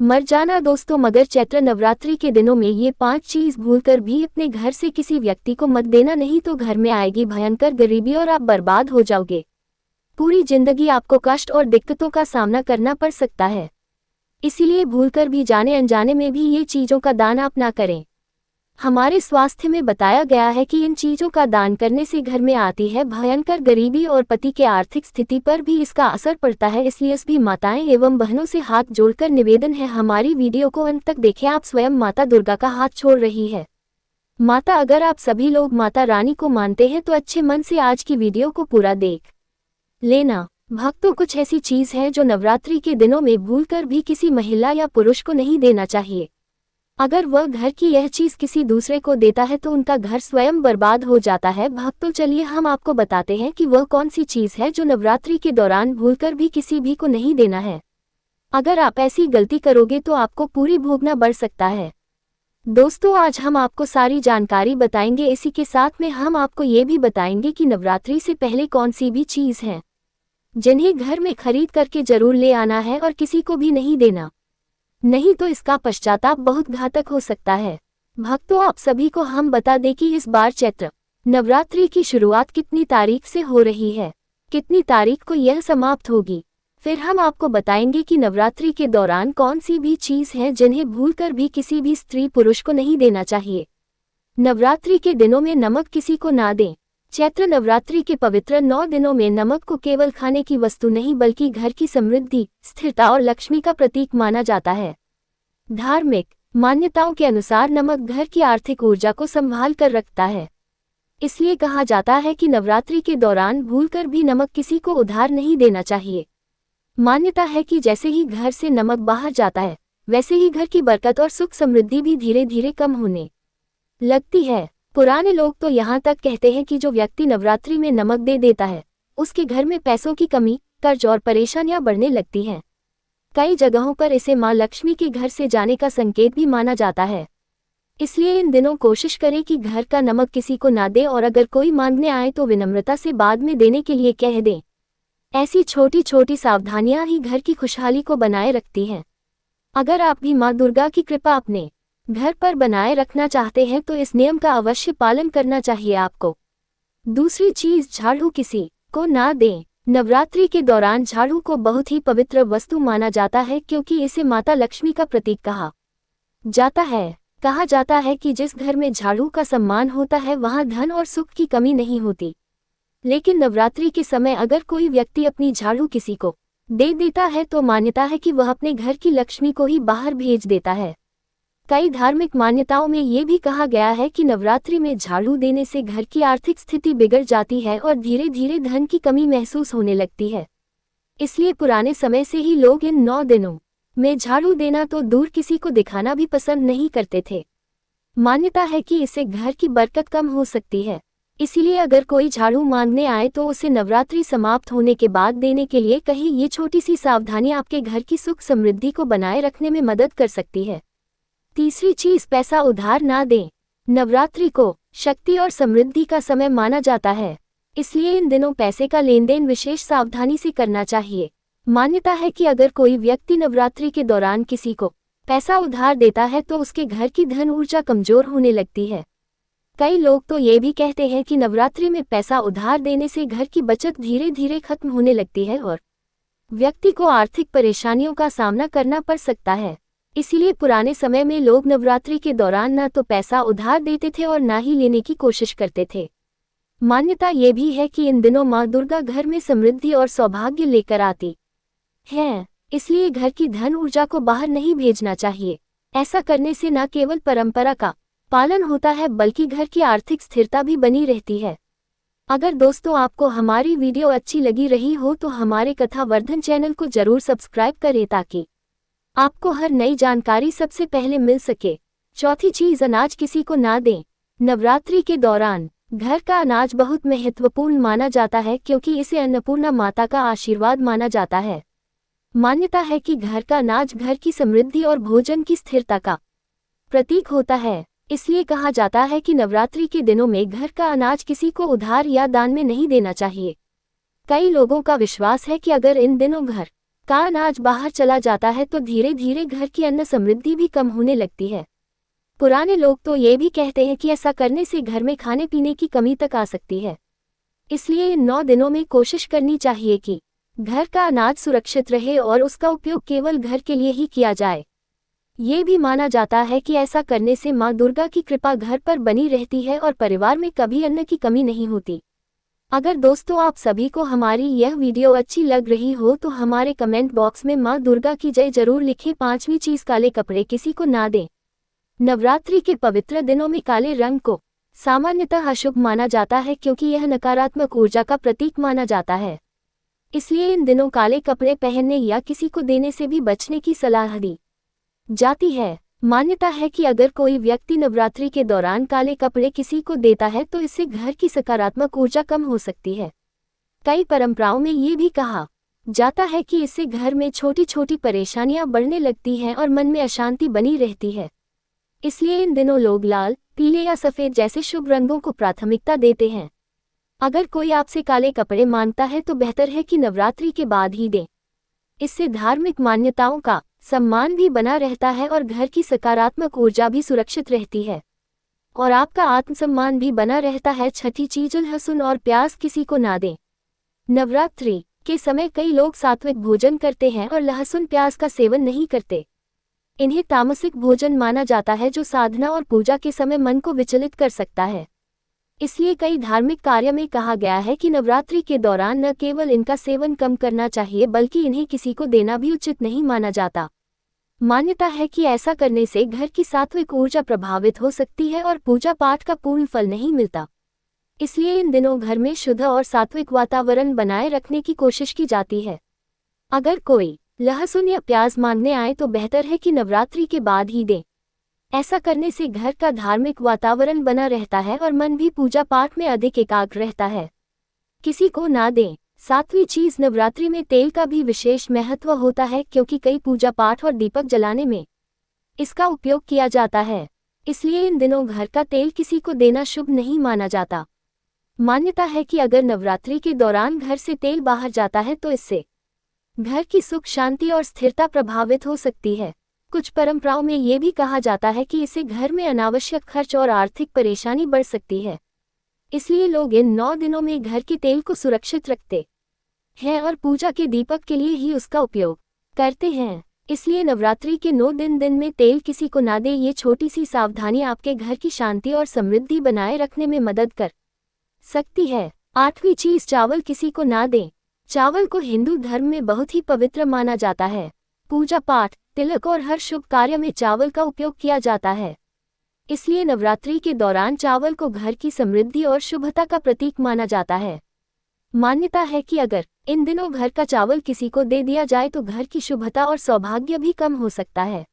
मर जाना दोस्तों, मगर चैत्र नवरात्रि के दिनों में ये 5 चीज भूलकर भी अपने घर से किसी व्यक्ति को मत देना, नहीं तो घर में आएगी भयंकर गरीबी और आप बर्बाद हो जाओगे। पूरी जिंदगी आपको कष्ट और दिक्कतों का सामना करना पड़ सकता है। इसीलिए भूलकर भी जाने अनजाने में भी ये चीजों का दान आप ना करें। हमारे स्वास्थ्य में बताया गया है कि इन चीजों का दान करने से घर में आती है भयंकर गरीबी और पति के आर्थिक स्थिति पर भी इसका असर पड़ता है। इसलिए सभी माताएं एवं बहनों से हाथ जोड़कर निवेदन है, हमारी वीडियो को अंत तक देखें। आप स्वयं माता दुर्गा का हाथ छोड़ रही है माता। अगर आप सभी लोग माता रानी को मानते हैं तो अच्छे मन से आज की वीडियो को पूरा देख लेना। भक्तों, कुछ ऐसी चीज है जो नवरात्रि के दिनों में भूलकर भी किसी महिला या पुरुष को नहीं देना चाहिए। अगर वह घर की यह चीज किसी दूसरे को देता है तो उनका घर स्वयं बर्बाद हो जाता है। भक्तों, चलिए हम आपको बताते हैं कि वह कौन सी चीज है जो नवरात्रि के दौरान भूलकर भी किसी भी को नहीं देना है। अगर आप ऐसी गलती करोगे तो आपको पूरी भोगना पड़ सकता है। दोस्तों, आज हम आपको सारी जानकारी बताएंगे। इसी के साथ में हम आपको ये भी बताएंगे कि नवरात्रि से पहले कौन सी भी चीज है जिन्हें घर में खरीद करके जरूर ले आना है और किसी को भी नहीं देना, नहीं तो इसका पश्चाताप बहुत घातक हो सकता है। भक्तों, आप सभी को हम बता दें कि इस बार चैत्र नवरात्रि की शुरुआत कितनी तारीख से हो रही है, कितनी तारीख को यह समाप्त होगी। फिर हम आपको बताएंगे कि नवरात्रि के दौरान कौन सी भी चीज है जिन्हें भूलकर भी किसी भी स्त्री पुरुष को नहीं देना चाहिए। नवरात्रि के दिनों में नमक किसी को ना दें। चैत्र नवरात्रि के पवित्र 9 दिनों में नमक को केवल खाने की वस्तु नहीं बल्कि घर की समृद्धि, स्थिरता और लक्ष्मी का प्रतीक माना जाता है। धार्मिक मान्यताओं के अनुसार नमक घर की आर्थिक ऊर्जा को संभाल कर रखता है। इसलिए कहा जाता है कि नवरात्रि के दौरान भूलकर भी नमक किसी को उधार नहीं देना चाहिए। मान्यता है कि जैसे ही घर से नमक बाहर जाता है वैसे ही घर की बरकत और सुख समृद्धि भी धीरे धीरे कम होने लगती है। पुराने लोग तो यहाँ तक कहते हैं कि जो व्यक्ति नवरात्रि में नमक दे देता है उसके घर में पैसों की कमी, कर्ज और परेशानियां बढ़ने लगती हैं। कई जगहों पर इसे मां लक्ष्मी के घर से जाने का संकेत भी माना जाता है। इसलिए इन दिनों कोशिश करें कि घर का नमक किसी को ना दे और अगर कोई मांगने आए तो विनम्रता से बाद में देने के लिए कह दें। ऐसी छोटी छोटी सावधानियां ही घर की खुशहाली को बनाए रखती हैं। अगर आप भी मां दुर्गा की कृपा अपने घर पर बनाए रखना चाहते हैं तो इस नियम का अवश्य पालन करना चाहिए आपको। दूसरी चीज, झाड़ू किसी को ना दें। नवरात्रि के दौरान झाड़ू को बहुत ही पवित्र वस्तु माना जाता है क्योंकि इसे माता लक्ष्मी का प्रतीक कहा जाता है। कहा जाता है कि जिस घर में झाड़ू का सम्मान होता है वहां धन और सुख की कमी नहीं होती। लेकिन नवरात्रि के समय अगर कोई व्यक्ति अपनी झाड़ू किसी को दे देता है तो मान्यता है कि वह अपने घर की लक्ष्मी को ही बाहर भेज देता है। कई धार्मिक मान्यताओं में ये भी कहा गया है कि नवरात्रि में झाड़ू देने से घर की आर्थिक स्थिति बिगड़ जाती है और धीरे धीरे धन की कमी महसूस होने लगती है। इसलिए पुराने समय से ही लोग इन 9 दिनों में झाड़ू देना तो दूर किसी को दिखाना भी पसंद नहीं करते थे। मान्यता है कि इससे घर की बरकत कम हो सकती है। इसीलिए अगर कोई झाड़ू मांगने आए तो उसे नवरात्रि समाप्त होने के बाद देने के लिए कहीं ये छोटी सी सावधानी आपके घर की सुख समृद्धि को बनाए रखने में मदद कर सकती है। तीसरी चीज, पैसा उधार ना दें। नवरात्रि को शक्ति और समृद्धि का समय माना जाता है, इसलिए इन दिनों पैसे का लेन देन विशेष सावधानी से करना चाहिए। मान्यता है कि अगर कोई व्यक्ति नवरात्रि के दौरान किसी को पैसा उधार देता है तो उसके घर की धन ऊर्जा कमजोर होने लगती है। कई लोग तो ये भी कहते हैं कि नवरात्रि में पैसा उधार देने से घर की बचत धीरे धीरे खत्म होने लगती है और व्यक्ति को आर्थिक परेशानियों का सामना करना पड़ सकता है। इसीलिए पुराने समय में लोग नवरात्रि के दौरान न तो पैसा उधार देते थे और ना ही लेने की कोशिश करते थे। मान्यता ये भी है कि इन दिनों मां दुर्गा घर में समृद्धि और सौभाग्य लेकर आती है, इसलिए घर की धन ऊर्जा को बाहर नहीं भेजना चाहिए। ऐसा करने से न केवल परंपरा का पालन होता है बल्कि घर की आर्थिक स्थिरता भी बनी रहती है। अगर दोस्तों आपको हमारी वीडियो अच्छी लगी रही हो तो हमारे कथावर्धन चैनल को जरूर सब्सक्राइब करें ताकि आपको हर नई जानकारी सबसे पहले मिल सके। चौथी चीज, अनाज किसी को ना दें। नवरात्रि के दौरान घर का अनाज बहुत महत्वपूर्ण माना जाता है क्योंकि इसे अन्नपूर्णा माता का आशीर्वाद माना जाता है। मान्यता है कि घर का अनाज घर की समृद्धि और भोजन की स्थिरता का प्रतीक होता है। इसलिए कहा जाता है कि नवरात्रि के दिनों में घर का अनाज किसी को उधार या दान में नहीं देना चाहिए। कई लोगों का विश्वास है कि अगर इन दिनों घर का अनाज बाहर चला जाता है तो धीरे धीरे घर की अन्न समृद्धि भी कम होने लगती है। पुराने लोग तो ये भी कहते हैं कि ऐसा करने से घर में खाने पीने की कमी तक आ सकती है। इसलिए इन 9 दिनों में कोशिश करनी चाहिए कि घर का अनाज सुरक्षित रहे और उसका उपयोग केवल घर के लिए ही किया जाए। ये भी माना जाता है कि ऐसा करने से माँ दुर्गा की कृपा घर पर बनी रहती है और परिवार में कभी अन्न की कमी नहीं होती। अगर दोस्तों आप सभी को हमारी यह वीडियो अच्छी लग रही हो तो हमारे कमेंट बॉक्स में माँ दुर्गा की जय जरूर लिखें। 5वीं चीज, काले कपड़े किसी को ना दें। नवरात्रि के पवित्र दिनों में काले रंग को सामान्यतः अशुभ माना जाता है क्योंकि यह नकारात्मक ऊर्जा का प्रतीक माना जाता है। इसलिए इन दिनों काले कपड़े पहनने या किसी को देने से भी बचने की सलाह दी जाती है। मान्यता है कि अगर कोई व्यक्ति नवरात्रि के दौरान काले कपड़े किसी को देता है तो इससे घर की सकारात्मक ऊर्जा कम हो सकती है। कई परंपराओं में ये भी कहा जाता है कि इससे घर में छोटी छोटी परेशानियां बढ़ने लगती हैं और मन में अशांति बनी रहती है। इसलिए इन दिनों लोग लाल, पीले या सफ़ेद जैसे शुभ रंगों को प्राथमिकता देते हैं। अगर कोई आपसे काले कपड़े मांगता है तो बेहतर है कि नवरात्रि के बाद ही दें। इससे धार्मिक मान्यताओं का सम्मान भी बना रहता है और घर की सकारात्मक ऊर्जा भी सुरक्षित रहती है और आपका आत्मसम्मान भी बना रहता है। छठी चीज, लहसुन और प्याज किसी को ना दें। नवरात्रि के समय कई लोग सात्विक भोजन करते हैं और लहसुन प्याज का सेवन नहीं करते। इन्हें तामसिक भोजन माना जाता है जो साधना और पूजा के समय मन को विचलित कर सकता है। इसलिए कई धार्मिक कार्य में कहा गया है कि नवरात्रि के दौरान न केवल इनका सेवन कम करना चाहिए बल्कि इन्हें किसी को देना भी उचित नहीं माना जाता। मान्यता है कि ऐसा करने से घर की सात्विक ऊर्जा प्रभावित हो सकती है और पूजा पाठ का पूर्ण फल नहीं मिलता। इसलिए इन दिनों घर में शुद्ध और सात्विक वातावरण बनाए रखने की कोशिश की जाती है। अगर कोई लहसुन या प्याज मांगने आए तो बेहतर है कि नवरात्रि के बाद ही दें। ऐसा करने से घर का धार्मिक वातावरण बना रहता है और मन भी पूजा पाठ में अधिक एकाग्र रहता है। किसी को ना दें। 7वीं चीज, नवरात्रि में तेल का भी विशेष महत्व होता है क्योंकि कई पूजा पाठ और दीपक जलाने में इसका उपयोग किया जाता है। इसलिए इन दिनों घर का तेल किसी को देना शुभ नहीं माना जाता। मान्यता है कि अगर नवरात्रि के दौरान घर से तेल बाहर जाता है तो इससे घर की सुख शांति और स्थिरता प्रभावित हो सकती है। कुछ परंपराओं में ये भी कहा जाता है कि इससे घर में अनावश्यक खर्च और आर्थिक परेशानी बढ़ सकती है। इसलिए लोग इन 9 दिनों में घर के तेल को सुरक्षित रखते हैं और पूजा के दीपक के लिए ही उसका उपयोग करते हैं। इसलिए नवरात्रि के 9 दिन में तेल किसी को ना दे। ये छोटी सी सावधानी आपके घर की शांति और समृद्धि बनाए रखने में मदद कर सकती है। 8वीं चीज, चावल किसी को ना दें। चावल को हिंदू धर्म में बहुत ही पवित्र माना जाता है। पूजा पाठ, तिलक और हर शुभ कार्य में चावल का उपयोग किया जाता है। इसलिए नवरात्रि के दौरान चावल को घर की समृद्धि और शुभता का प्रतीक माना जाता है। मान्यता है कि अगर इन दिनों घर का चावल किसी को दे दिया जाए तो घर की शुभता और सौभाग्य भी कम हो सकता है।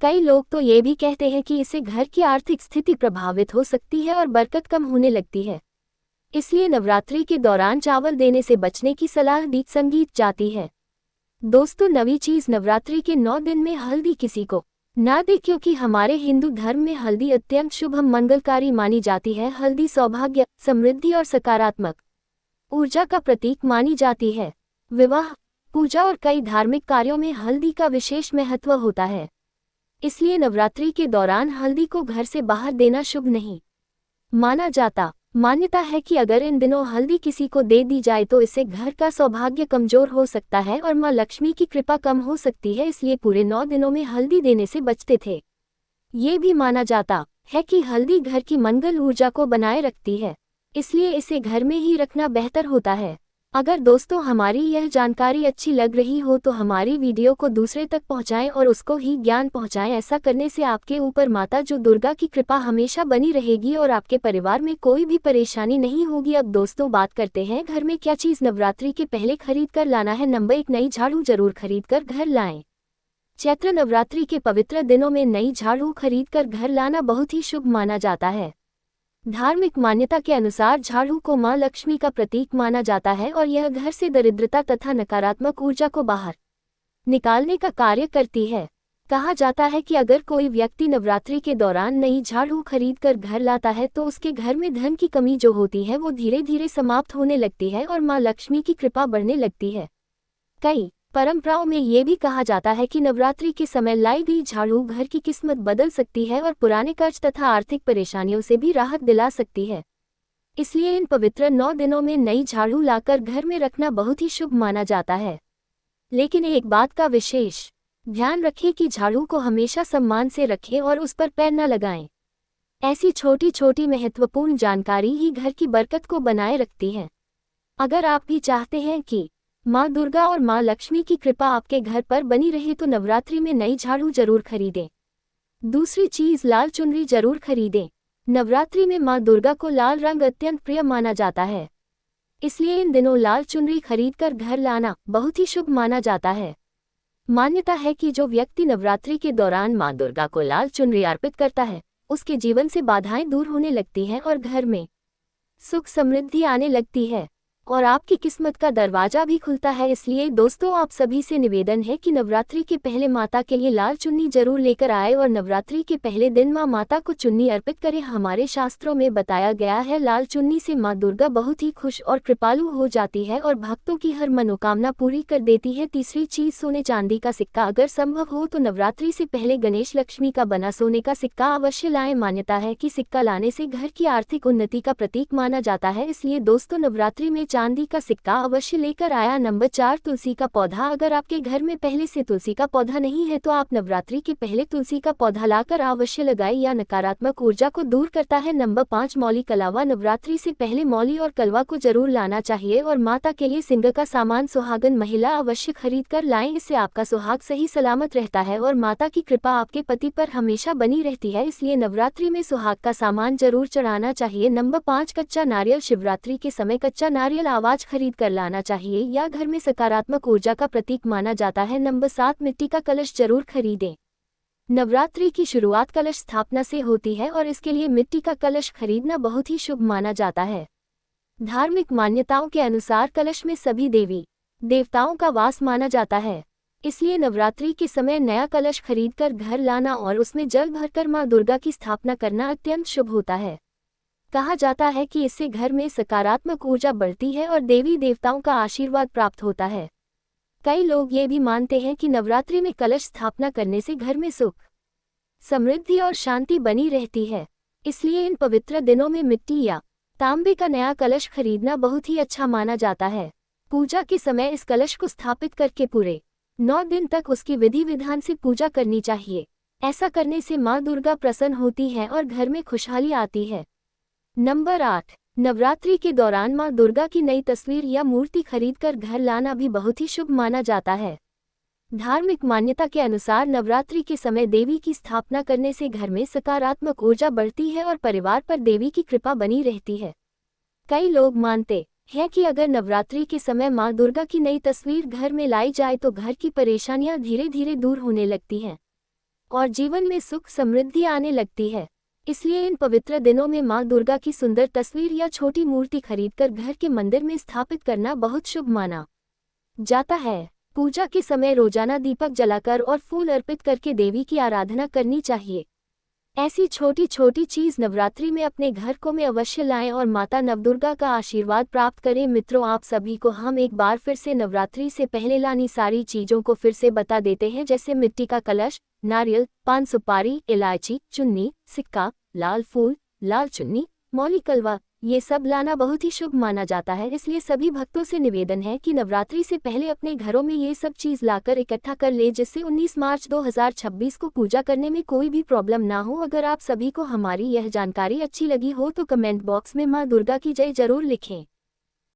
कई लोग तो ये भी कहते हैं कि इससे घर की आर्थिक स्थिति प्रभावित हो सकती है और बरकत कम होने लगती है। इसलिए नवरात्रि के दौरान चावल देने से बचने की सलाह दी संगीत जाती है। दोस्तों, 9वीं चीज, नवरात्रि के 9 दिन में हल्दी किसी को ना दे क्योंकि हमारे हिंदू धर्म में हल्दी अत्यंत शुभ मंगलकारी मानी जाती है। हल्दी सौभाग्य, समृद्धि और सकारात्मक ऊर्जा का प्रतीक मानी जाती है। विवाह, पूजा और कई धार्मिक कार्यों में हल्दी का विशेष महत्व होता है। इसलिए नवरात्रि के दौरान हल्दी को घर से बाहर देना शुभ नहीं माना जाता। मान्यता है कि अगर इन दिनों हल्दी किसी को दे दी जाए तो इससे घर का सौभाग्य कमजोर हो सकता है और मां लक्ष्मी की कृपा कम हो सकती है। इसलिए पूरे 9 दिनों में हल्दी देने से बचते थे। ये भी माना जाता है कि हल्दी घर की मंगल ऊर्जा को बनाए रखती है, इसलिए इसे घर में ही रखना बेहतर होता है। अगर दोस्तों हमारी यह जानकारी अच्छी लग रही हो तो हमारी वीडियो को दूसरे तक पहुंचाएं और उसको ही ज्ञान पहुंचाएं। ऐसा करने से आपके ऊपर माता जो दुर्गा की कृपा हमेशा बनी रहेगी और आपके परिवार में कोई भी परेशानी नहीं होगी। अब दोस्तों बात करते हैं घर में क्या चीज़ नवरात्रि के पहले खरीद कर लाना है। नंबर 1, नई झाड़ू जरूर खरीद कर घर लाएं। चैत्र नवरात्रि के पवित्र दिनों में नई झाड़ू खरीद कर घर लाना बहुत ही शुभ माना जाता है। धार्मिक मान्यता के अनुसार झाड़ू को मां लक्ष्मी का प्रतीक माना जाता है और यह घर से दरिद्रता तथा नकारात्मक ऊर्जा को बाहर निकालने का कार्य करती है। कहा जाता है कि अगर कोई व्यक्ति नवरात्रि के दौरान नई झाड़ू खरीद कर घर लाता है तो उसके घर में धन की कमी जो होती है वो धीरे धीरे समाप्त होने लगती है और मां लक्ष्मी की कृपा बढ़ने लगती है। कई परंपराओं में ये भी कहा जाता है कि नवरात्रि के समय लाई गई झाड़ू घर की किस्मत बदल सकती है और पुराने कर्ज तथा आर्थिक परेशानियों से भी राहत दिला सकती है। इसलिए इन पवित्र 9 दिनों में नई झाड़ू लाकर घर में रखना बहुत ही शुभ माना जाता है। लेकिन एक बात का विशेष ध्यान रखें कि झाड़ू को हमेशा सम्मान से रखें और उस पर पैर न लगाएं। ऐसी छोटी छोटी महत्वपूर्ण जानकारी ही घर की बरकत को बनाए रखती है। अगर आप भी चाहते हैं कि माँ दुर्गा और माँ लक्ष्मी की कृपा आपके घर पर बनी रहे तो नवरात्रि में नई झाड़ू जरूर खरीदें। दूसरी चीज, लाल चुनरी जरूर खरीदें। नवरात्रि में माँ दुर्गा को लाल रंग अत्यंत प्रिय माना जाता है, इसलिए इन दिनों लाल चुनरी खरीदकर घर लाना बहुत ही शुभ माना जाता है। मान्यता है कि जो व्यक्ति नवरात्रि के दौरान माँ दुर्गा को लाल चुनरी अर्पित करता है, उसके जीवन से बाधाएं दूर होने लगती हैं और घर में सुख समृद्धि आने लगती है और आपकी किस्मत का दरवाजा भी खुलता है। इसलिए दोस्तों, आप सभी से निवेदन है कि नवरात्रि के पहले माता के लिए लाल चुन्नी जरूर लेकर आए और नवरात्रि के पहले दिन माँ माता को चुन्नी अर्पित करें। हमारे शास्त्रों में बताया गया है, लाल चुन्नी से माँ दुर्गा बहुत ही खुश और कृपालु हो जाती है और भक्तों की हर मनोकामना पूरी कर देती है। तीसरी चीज, सोने चांदी का सिक्का। अगर संभव हो तो नवरात्रि से पहले गणेश लक्ष्मी का बना सोने का सिक्का अवश्य लाएं। मान्यता है कि सिक्का लाने से घर की आर्थिक उन्नति का प्रतीक माना जाता है। इसलिए दोस्तों, नवरात्रि में चांदी का सिक्का अवश्य लेकर आया। नंबर 4, तुलसी का पौधा। अगर आपके घर में पहले से तुलसी का पौधा नहीं है तो आप नवरात्रि के पहले तुलसी का पौधा लाकर अवश्य लगाएं, या नकारात्मक ऊर्जा को दूर करता है। नंबर 5, मौली कलावा। नवरात्रि से पहले मौली और कलवा को जरूर लाना चाहिए और माता के लिए सिंह का सामान सुहागन महिला अवश्य खरीद कर लाएं। इससे आपका सुहाग सही सलामत रहता है और माता की कृपा आपके पति पर हमेशा बनी रहती है। इसलिए नवरात्रि में सुहाग का सामान जरूर चढ़ाना चाहिए। नंबर 5, कच्चा नारियल। शिवरात्रि के समय कच्चा नारियल आवाज खरीद कर लाना चाहिए, या घर में सकारात्मक ऊर्जा का प्रतीक माना जाता है। नंबर 7, मिट्टी का कलश जरूर खरीदें। नवरात्रि की शुरुआत कलश स्थापना से होती है और इसके लिए मिट्टी का कलश खरीदना बहुत ही शुभ माना जाता है। धार्मिक मान्यताओं के अनुसार कलश में सभी देवी देवताओं का वास माना जाता है, इसलिए नवरात्रि के समय नया कलश खरीदकर घर लाना और उसमें जल भरकर मां दुर्गा की स्थापना करना अत्यंत शुभ होता है। कहा जाता है कि इससे घर में सकारात्मक ऊर्जा बढ़ती है और देवी देवताओं का आशीर्वाद प्राप्त होता है। कई लोग ये भी मानते हैं कि नवरात्रि में कलश स्थापना करने से घर में सुख समृद्धि और शांति बनी रहती है। इसलिए इन पवित्र दिनों में मिट्टी या तांबे का नया कलश खरीदना बहुत ही अच्छा माना जाता है। पूजा के समय इस कलश को स्थापित करके पूरे 9 दिन तक उसकी विधि विधान से पूजा करनी चाहिए। ऐसा करने से माँ दुर्गा प्रसन्न होती है और घर में खुशहाली आती है। नंबर 8, नवरात्रि के दौरान माँ दुर्गा की नई तस्वीर या मूर्ति खरीदकर घर लाना भी बहुत ही शुभ माना जाता है। धार्मिक मान्यता के अनुसार नवरात्रि के समय देवी की स्थापना करने से घर में सकारात्मक ऊर्जा बढ़ती है और परिवार पर देवी की कृपा बनी रहती है। कई लोग मानते हैं कि अगर नवरात्रि के समय माँ दुर्गा की नई तस्वीर घर में लाई जाए तो घर की परेशानियां धीरे धीरे दूर होने लगती हैं और जीवन में सुख समृद्धि आने लगती है। इसलिए इन पवित्र दिनों में माँ दुर्गा की सुंदर तस्वीर या छोटी मूर्ति खरीदकर घर के मंदिर में स्थापित करना बहुत शुभ माना जाता है। पूजा के समय रोजाना दीपक जलाकर और फूल अर्पित करके देवी की आराधना करनी चाहिए। ऐसी छोटी छोटी चीज नवरात्रि में अपने घर को में अवश्य लाएं और माता नवदुर्गा का आशीर्वाद प्राप्त करें। मित्रों, आप सभी को हम एक बार फिर से नवरात्रि से पहले लानी सारी चीजों को फिर से बता देते हैं, जैसे मिट्टी का कलश, नारियल, पान सुपारी, इलायची, चुन्नी, सिक्का, लाल फूल, लाल चुन्नी, मौली कलवा, ये सब लाना बहुत ही शुभ माना जाता है। इसलिए सभी भक्तों से निवेदन है कि नवरात्रि से पहले अपने घरों में ये सब चीज लाकर इकट्ठा कर ले, जिससे 19 मार्च 2026 को पूजा करने में कोई भी प्रॉब्लम ना हो। अगर आप सभी को हमारी यह जानकारी अच्छी लगी हो तो कमेंट बॉक्स में मां दुर्गा की जय जरूर लिखें।